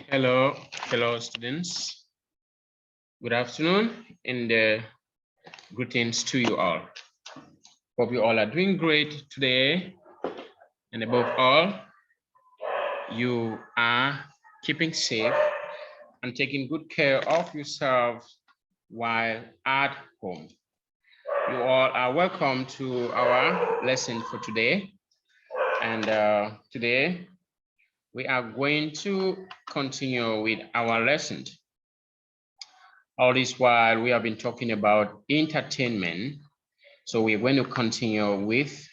Hello, fellow students. Good afternoon and greetings to you all. Hope you all are doing great today. And above all, you are keeping safe and taking good care of yourself while at home. You all are welcome to our lesson for today. And today, we are going to continue with our lesson. All this while we have been talking about entertainment. So we're going to continue with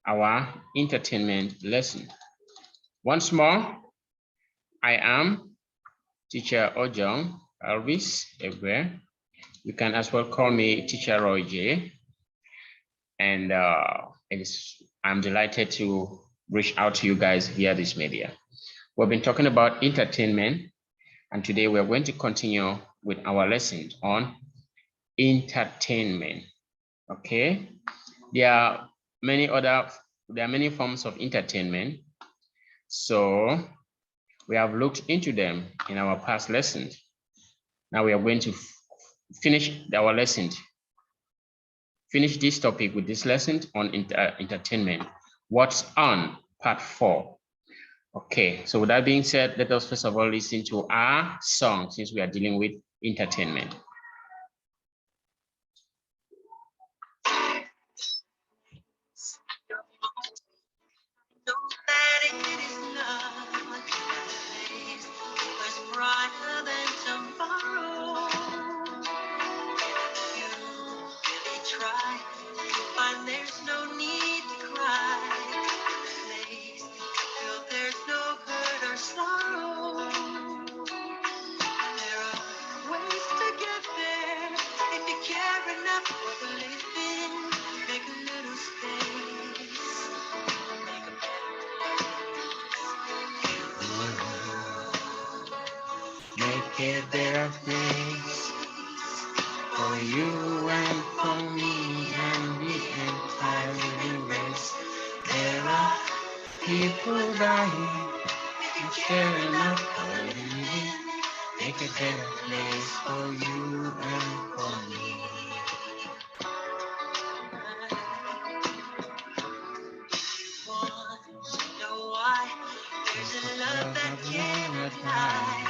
our entertainment lesson. Once more, I am teacher Ojong, Elvis everywhere. You can as well call me teacher Roy J. And I'm delighted to reach out to you guys via this media. We've been talking about entertainment, and today we're going to continue with our lesson on entertainment. Okay, there are many forms of entertainment. So we have looked into them in our past lessons. Now we are going to finish our lesson. Finish this topic with this lesson on entertainment. What's on part 4? Okay, so with that being said, let us first of all listen to our song since we are dealing with entertainment. Make it better place for you and for me and the entire universe. There are people dying, you care enough for living. Make a better place for you and for me. Know why there's a love that cannot lie.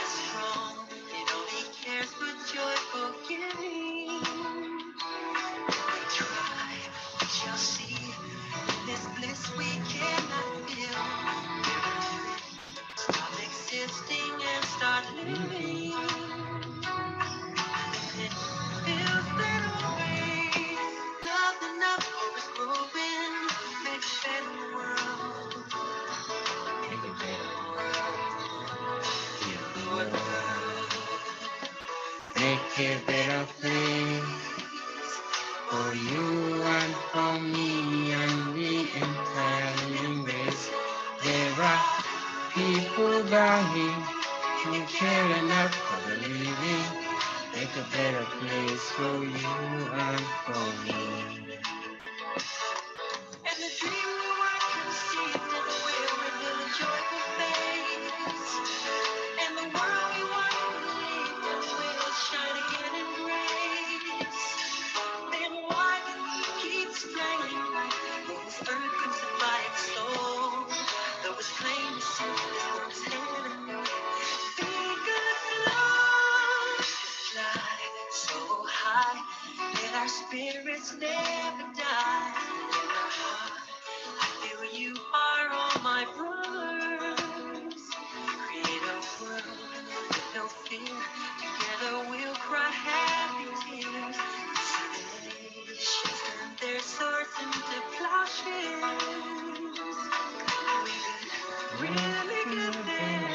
Strong, it only cares for joyful giving. We try, we shall see. This bliss we cannot feel. Stop existing and start living. It feels that way. Nothing up is growing. Make a better world. Make a better world. Heal the world. Make a better place for you and for me and the entire universe. There are people dying who care enough for the living. Make a better place for you and for me. And the dream we were conceived in will reveal a joyful face. And the world we want to believe in will shine again in grace. Then why do we keep straying? This earth can supply its soul. Though it's plain to see this world's enemy. Be good love. Fly so high. Let our spirits never die. In our heart, I feel you are all my brothers. Create a world with no fear. Together we'll cry happy tears. Nations turn their swords into plowshares. We could really get there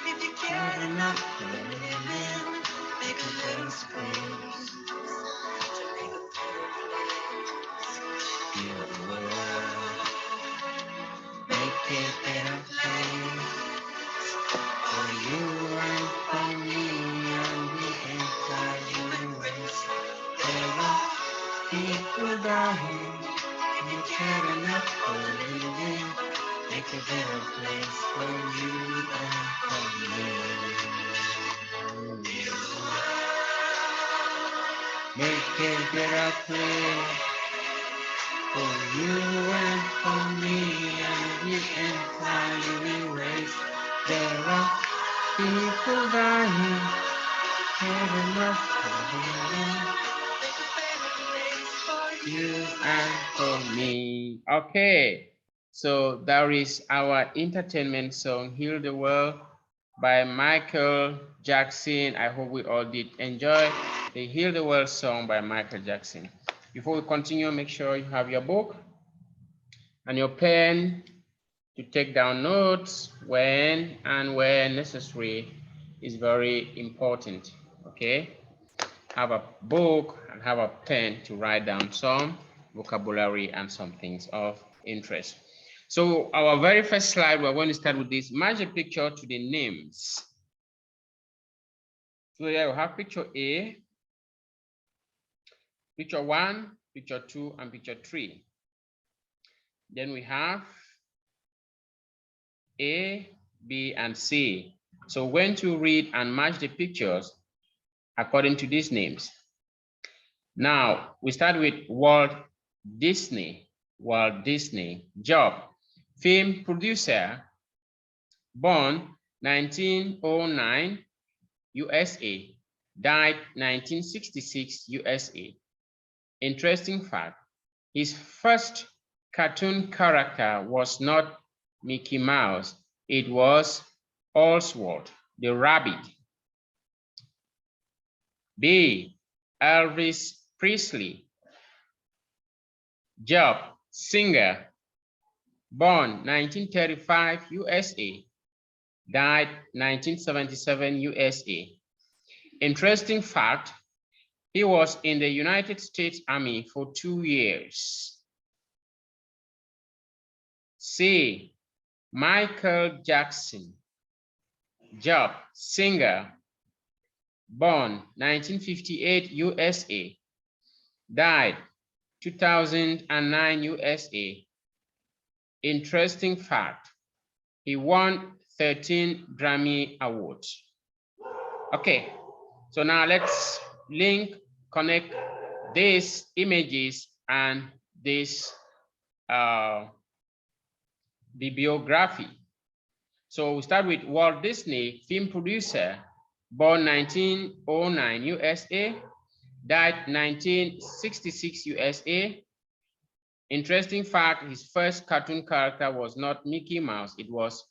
if you cared enough for living. Make a little space to make a better place. Heal the world. Make it a better place for you and for me and the entire universe. There are people dying, you care enough for living. Make a better place for you and for me. make a better place for you and for me, and we entirely will raise. There are people dying, heaven must be you and for me. Okay, so there is our entertainment song, Heal the World by Michael Jackson. I hope we all did enjoy the Heal the World song by Michael Jackson. Before we continue, make sure you have your book and your pen to take down notes when and where necessary is very important. Okay, have a book and have a pen to write down some vocabulary and some things of interest. So our very first slide, we're going to start with this. Match a picture to the names. So here we have picture A, picture 1, picture 2, and picture 3. Then we have A, B, and C. So when to read and match the pictures according to these names. Now we start with Walt Disney. Walt Disney. Job, film producer, born 1909 USA, died 1966 USA. Interesting fact, his first cartoon character was not Mickey Mouse, it was Oswald the rabbit. B, Elvis Presley. Job, singer, born 1935 USA, died 1977 USA. Interesting fact, he was in the United States Army for 2 years. C, Michael Jackson. Job, singer, born 1958 USA, died 2009 USA. Interesting fact, he won 13 Grammy Awards. Okay, so now let's connect these images and this bibliography. So we start with Walt Disney, film producer, born 1909 USA, died 1966 USA. Interesting fact, his first cartoon character was not Mickey Mouse, it was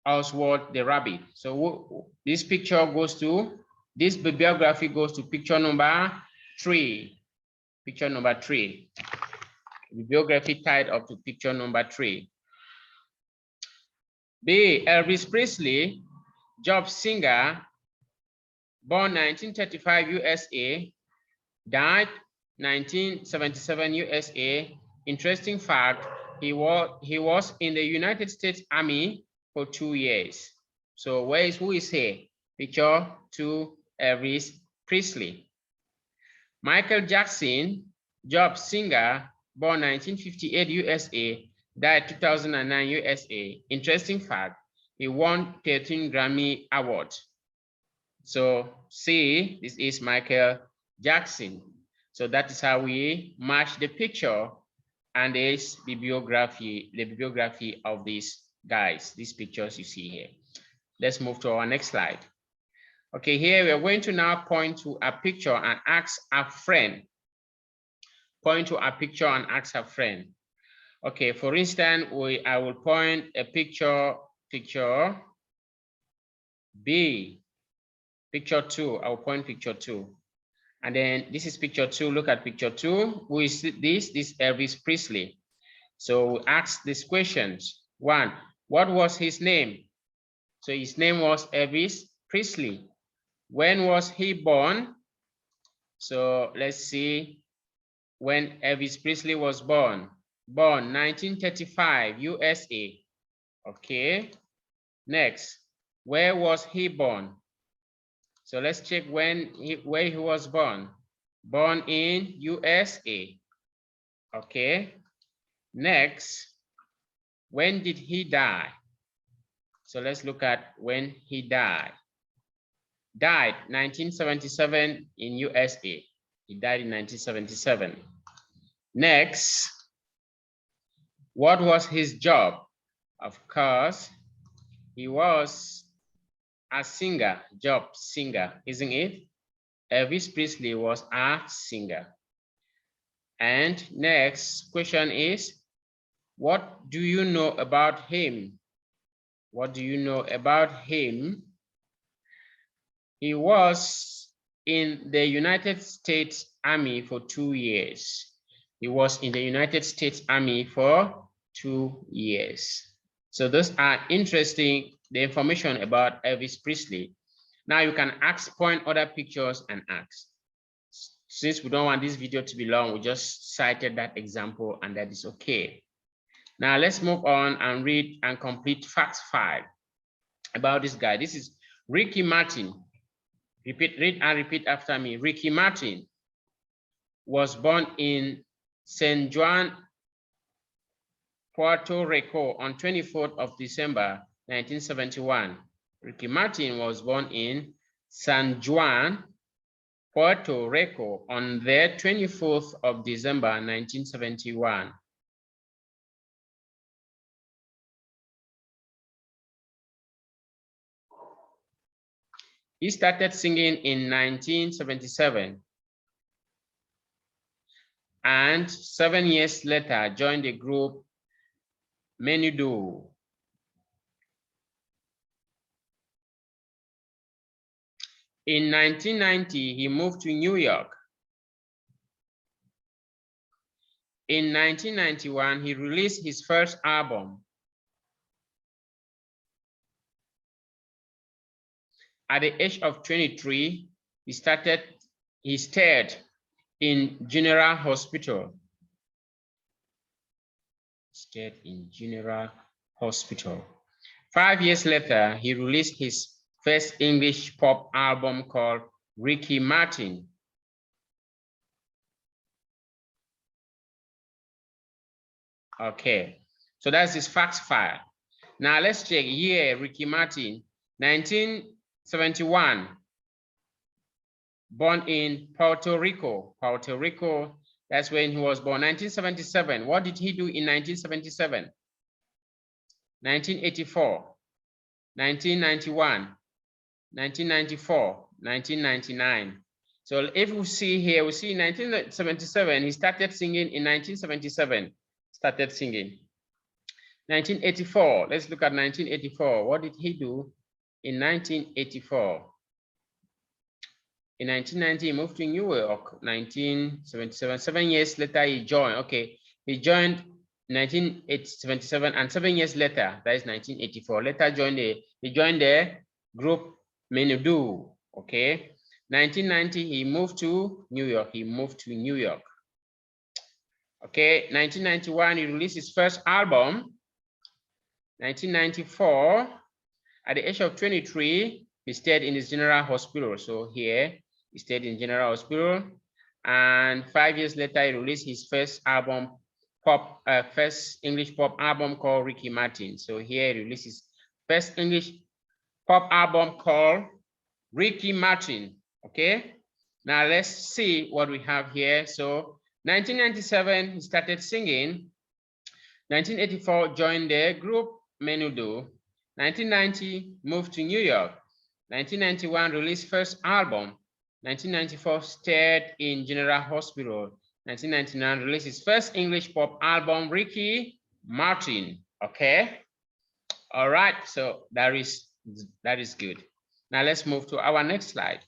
Oswald the rabbit. So this picture goes to, this bibliography goes to picture number 3. Picture number 3. Bibliography tied up to picture number 3. B, Elvis Presley, job singer, born 1935 USA, died 1977 USA. Interesting fact, he was in the United States Army for 2 years. So who is here? Picture 2, Elvis Presley. Michael Jackson, job singer, born 1958 USA, died 2009 USA. Interesting fact, he won 13 Grammy Awards. So C, this is Michael Jackson. So that is how we match the picture and this bibliography, the bibliography of these guys, these pictures you see here. Let's move to our next slide. Okay, here we are going to now point to a picture and ask a friend. Point to a picture and ask a friend. Okay, for instance, I will point a picture B, picture 2, I'll point picture 2. And then this is picture 2, look at picture 2. Who is this? This is Elvis Presley. So we ask these questions. 1, what was his name? So his name was Elvis Presley. When was he born? So let's see when Elvis Presley was born. Born 1935 USA. Okay. Next, where was he born? So let's check where he was born. Born in USA. Okay. Next, when did he die? So let's look at when he died. Died 1977 in USA. He died in 1977. Next, what was his job? Of course, he was a singer, singer, isn't it? Elvis Presley was a singer. And next question is, what do you know about him? What do you know about him? He was in the United States Army for 2 years. He was in the United States Army for 2 years. So those are interesting, the information about Elvis Presley. Now you can point other pictures and ask. Since we don't want this video to be long, we just cited that example and that is okay. Now let's move on and read and complete fact 5 about this guy. This is Ricky Martin. Read and repeat after me. Ricky Martin was born in San Juan, Puerto Rico on 24th of December, 1971. Ricky Martin was born in San Juan, Puerto Rico on the 24th of December, 1971. He started singing in 1977 and 7 years later joined the group Menudo. In 1990, he moved to New York. In 1991, he released his first album. At the age of 23, he stayed in General Hospital. Stayed in General Hospital. 5 years later, he released his first English pop album called Ricky Martin. Okay, so that's his facts file. Now let's check year. Ricky Martin, 1971, born in Puerto Rico. Puerto Rico, that's when he was born. 1977, what did he do in 1977? 1984, 1991, 1994, 1999. So if we see here, we see 1977, he started singing in 1977, started singing. 1984, let's look at 1984. What did he do in 1984? In 1990, he moved to New York. 1977, 7 years later, he joined. Okay, he joined 1977, and 7 years later, that is 1984. Later, he joined the group Menudo. Okay, 1990, he moved to New York. He moved to New York. Okay, 1991, he released his first album. 1994, at the age of 23, he stayed in his General Hospital. So here, he stayed in General Hospital. And 5 years later, he released his first album, first English pop album called Ricky Martin. So here, he released his first English pop album called Ricky Martin. Okay, now let's see what we have here. So 1997, he started singing. 1984, joined the group Menudo. 1990, moved to New York. 1991, released first album. 1994, stayed in General Hospital. 1999, released his first English pop album, Ricky Martin. Okay, all right, so that is good. Now let's move to our next slide.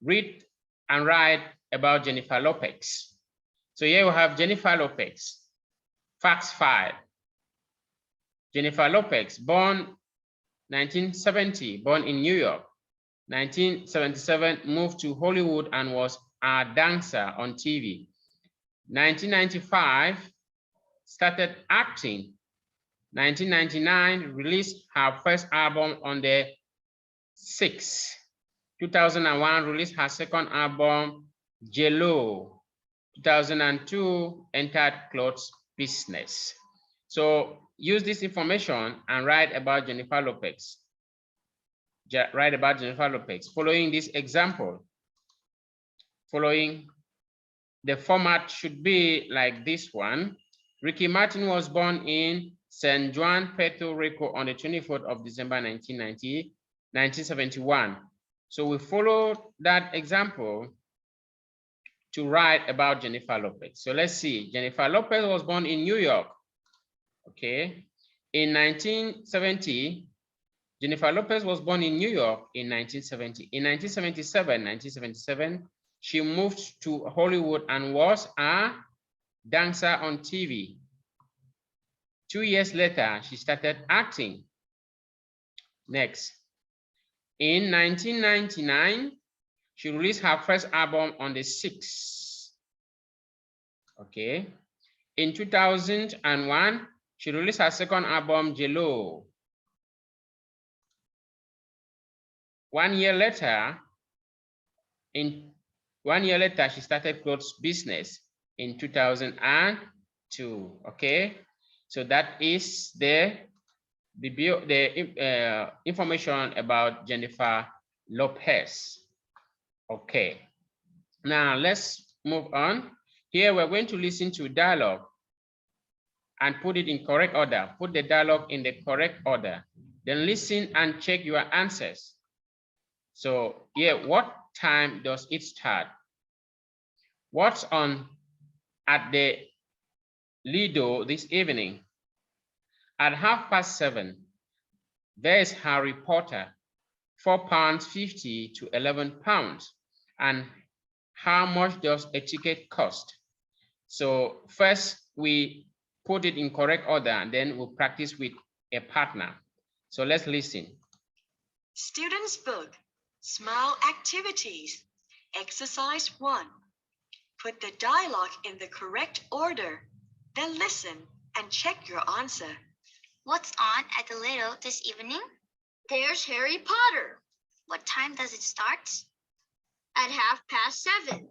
Read and write about Jennifer Lopez. So here we have Jennifer Lopez. Facts 5. Jennifer Lopez, born 1970, born in New York. 1977, moved to Hollywood and was a dancer on TV. 1995, started acting. 1999, released her first album on the 6th. 2001, released her second album, Jello. 2002, entered clothes business. So use this information and write about Jennifer Lopez. Write about Jennifer Lopez following this example. following. The format should be like this one. Ricky Martin was born in San Juan, Puerto Rico on the 24th of December, 1971. So we follow that example to write about Jennifer Lopez. So let's see. Jennifer Lopez was born in New York. Okay. In 1970, Jennifer Lopez was born in New York in 1970. In 1977, she moved to Hollywood and was a dancer on TV. 2 years later, she started acting. Next. In 1999, she released her first album on the 6th. Okay. In 2001, she released her second album, Jello. 1 year later, she started clothes business in 2002. Okay, so that is the information about Jennifer Lopez. Okay, now let's move on. Here we're going to listen to dialogue and put it in correct order. Put the dialogue in the correct order. Then listen and check your answers. So yeah, what time does it start? What's on at the Lido this evening? At 7:30, there's Harry Potter, £4.50 to £11. And how much does a ticket cost? So first we put it in correct order and then we'll practice with a partner. So let's listen. Students book, small activities. Exercise 1. Put the dialogue in the correct order. Then listen and check your answer. What's on at the Lido this evening? There's Harry Potter What time does it start? at 7:30.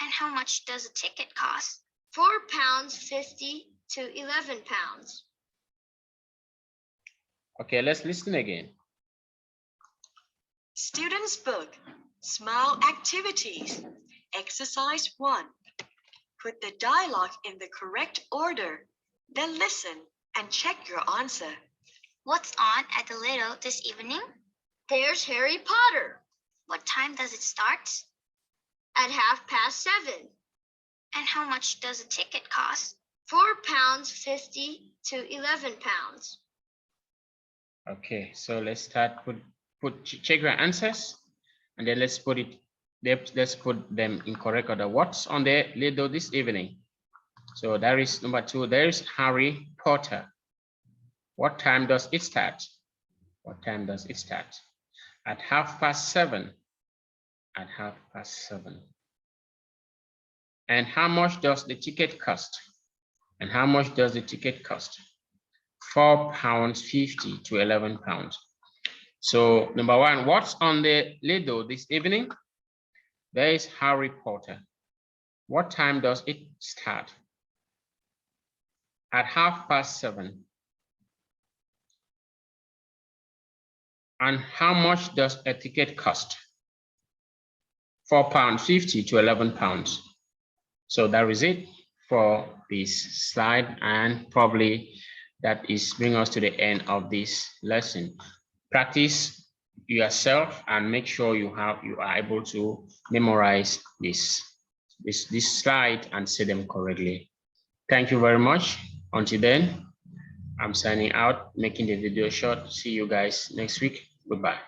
And how much does a ticket cost? £4.50 to £11. Okay, let's listen again. Students book, small activities. Exercise 1. Put the dialogue in the correct order. Then listen and check your answer. What's on at the Lido this evening? There's Harry Potter What time does it start? at 7:30. And how much does a ticket cost? £4.50 to £11. Okay, so let's start. Check your answers, and then let's put them in correct order. What's on the Lido this evening? So there is number 2. There is Harry Potter. What time does it start? What time does it start? At 7:30. At 7:30. And how much does the ticket cost? And how much does the ticket cost? £4.50 to £11. So number 1, what's on the Lido this evening? There is Harry Potter. What time does it start? At 7:30. And how much does a ticket cost? £4.50 to £11. So that is it for this slide, and probably that is bring us to the end of this lesson. Practice yourself and make sure you are able to memorize this slide and say them correctly. Thank you very much. Until then, I'm signing out, making the video short. See you guys next week. Goodbye.